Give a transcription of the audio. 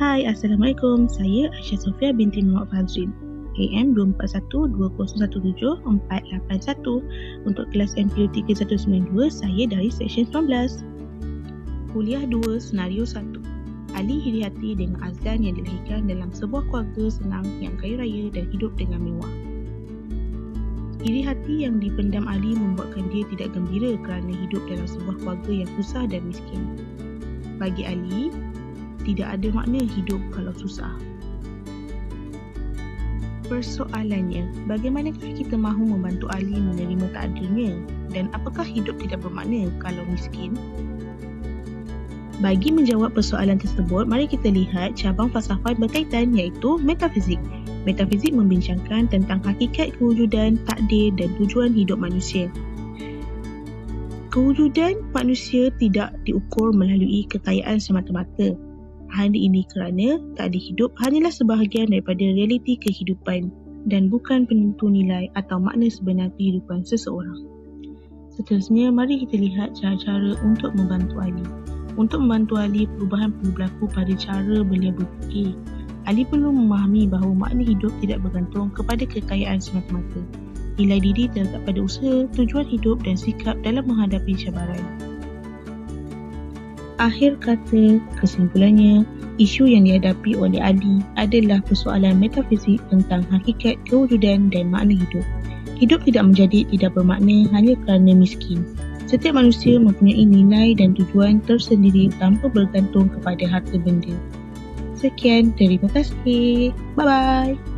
Hai, Assalamualaikum. Saya Aisyah Sofia binti Muhammad Fazrin. AM 241-2072-481. Untuk kelas MPU 3192, saya dari Seksyen 19. Kuliah 2, Senario 1. Ali iri hati dengan Azlan yang dilahirkan dalam sebuah keluarga senang yang kaya raya dan hidup dengan mewah. Iri hati yang dipendam Ali membuatkan dia tidak gembira kerana hidup dalam sebuah keluarga yang susah dan miskin. Bagi Ali, tidak ada makna hidup kalau susah. Persoalannya, bagaimanakah kita mahu membantu Ali menerima takdirnya? Dan apakah hidup tidak bermakna kalau miskin? Bagi menjawab persoalan tersebut, mari kita lihat cabang falsafat berkaitan iaitu metafizik. Metafizik membincangkan tentang hakikat kewujudan, takdir dan tujuan hidup manusia. Kewujudan manusia tidak diukur melalui kekayaan semata-mata. Hal ini kerana takdir hidup hanyalah sebahagian daripada realiti kehidupan dan bukan penentu nilai atau makna sebenar kehidupan seseorang. Seterusnya, mari kita lihat cara-cara untuk membantu Ali. Untuk membantu Ali, perubahan perlu berlaku pada cara beliau berfikir. Ali perlu memahami bahawa makna hidup tidak bergantung kepada kekayaan semata-mata. Nilai diri terletak pada usaha, tujuan hidup dan sikap dalam menghadapi cabaran. Akhir kata, kesimpulannya, isu yang dihadapi oleh Ali adalah persoalan metafizik tentang hakikat kewujudan dan makna hidup. Hidup tidak menjadi tidak bermakna hanya kerana miskin. Setiap manusia mempunyai nilai dan tujuan tersendiri tanpa bergantung kepada harta benda. Sekian, terima kasih. Bye-bye.